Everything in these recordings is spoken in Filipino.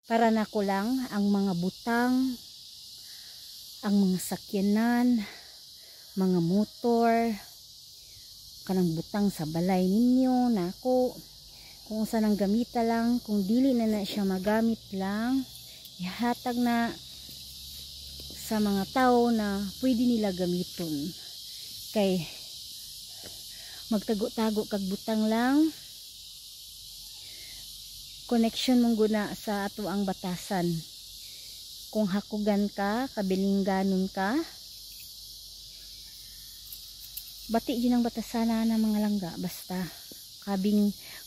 Para na ko lang ang mga butang, ang mga sakyanan, mga motor, kanang butang sa balay ninyo nako. Kung saan ang gamita lang, kung dili na siya magamit lang, ihatag na sa mga tao na pwede nila gamiton. Kay magtago-tago kag butang lang, connection mong guna sa ato ang batasan. Kung hakugan ka, kabilingganon ka, bati yun ang batasan na mga langga. Basta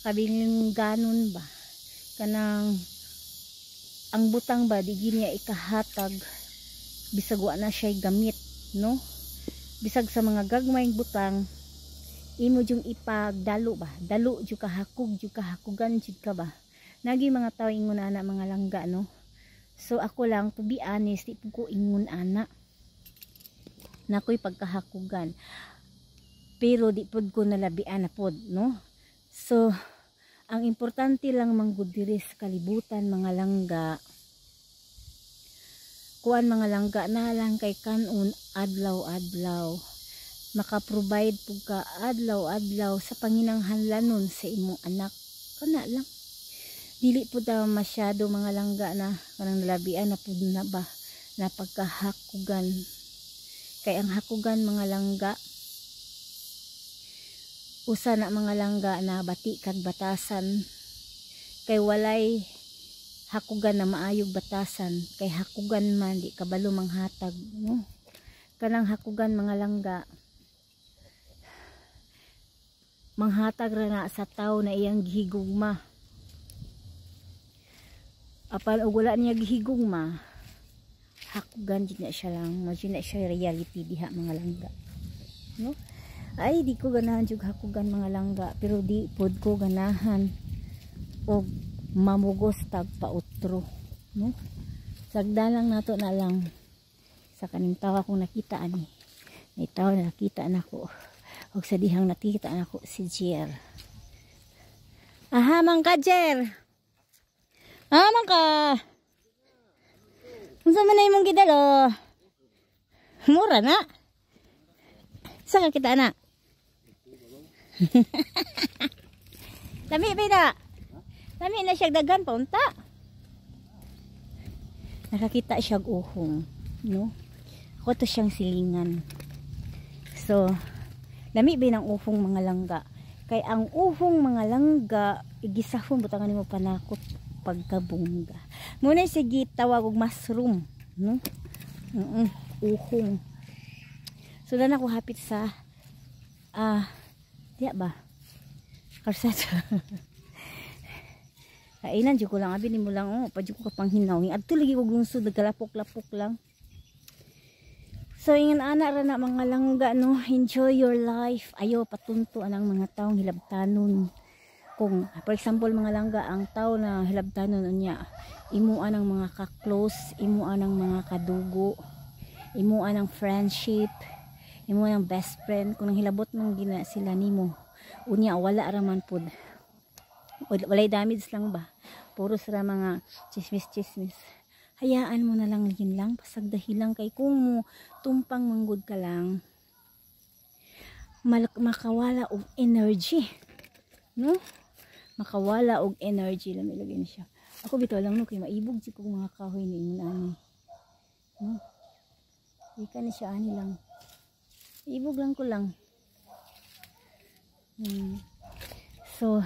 kabilingganon ba, kanang ang butang ba di niya ikahatag bisag wa na siya gamit, no? Bisag sa mga gagmayng butang imo jung ipagdalo ba, dalo jud ka, hakog jud ka, hakugan jud ka ba. Nagi mga tao ingon ana mga langga, no? So ako lang, to be honest, di ko ingon ana nakoy pagkahakugan, pero di pod ko nalabian na pod, no? So ang importante lang manggud diri sa kalibutan mga langga, kuan mga langga, na lang kay kanon adlaw-adlaw maka-provide pug ka adlaw-adlaw sa panginahanglanon sa imong anak, kana lang. Dili po daw masyado mga langga na kanang nalabian na po na ba na pagkahakugan. Kay ang hakugan mga langga, usa na mga langga na bati kag batasan. Kay walay hakugan na maayog batasan, kay hakugan man di kabalo manghatag, no? Kanang hakugan mga langga, manghatag ra na sa tao na iyang gihigugma. Apan og wala niya gihigugma, hakugan jud na siya lang, mo na siya reality diha mga langga, no? Ay di ko ganahan jud hakugan mga langga, pero di pod ko ganahan og mamugos tag pautro, no? Sagda lang nato na lang sa kaning tawa kong nakita ani. May tawa na nakita nako. Og sa dihang nakita nako si Jer. Aha man ka Jer. Man ka. Unsa man na imong gidalo? Mura na. Sa ka kita na. Lami ba na? Lami na siya daghan pa unta. Nakakita siya og uhong, no? Ako to siyang silingan. So, lami ba ng uhong mga langga? Kay ang uhong mga langga, igisahon butangan nimo panakot pagkabungga. Muna sige tawag og mushroom, no? Uhong. So na ako hapit sa diya ba? Karsada. Kainan jud ko lang abi nimo lang pa jud ko kapanghinaw. Adto lagi og lungsod nagkalapok-lapok lang. So ingon ana ra na mga langga, no, enjoy your life. Ayo patunto anang mga taong hilabtanon. Kung for example mga langga, ang tao na hilabtanon unya, imuan ang mga ka-close, imuan ang mga kadugo, imuan ang friendship, imuan ang best friend. Kung nang hilabot mong gina sila nimo, unya wala ra man pud. Walay damage lang ba? Puro sila mga chismis-chismis. Hayaan mo na lang yun lang, pasagdahilang kay kung mo tumpang manggod ka lang, makawala og energy, no? Makawala og energy lang ilagay na siya. Ako bitaw lang no, kay maibog si kong mga kahoy ni mo ani, no? Ika ni siya ani lang, ibog lang ko lang. So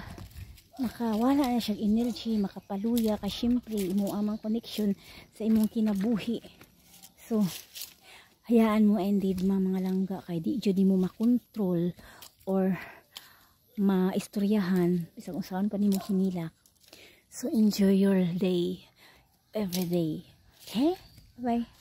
makawala na siya energy, makapaluya ka, syempre imo amang connection sa imong kinabuhi. So hayaan mo indeed mga langga, kay di jud mo makontrol or maistoryahan bisag unsaon pa nimo hinilak. So enjoy your day every day. Okay? Bye.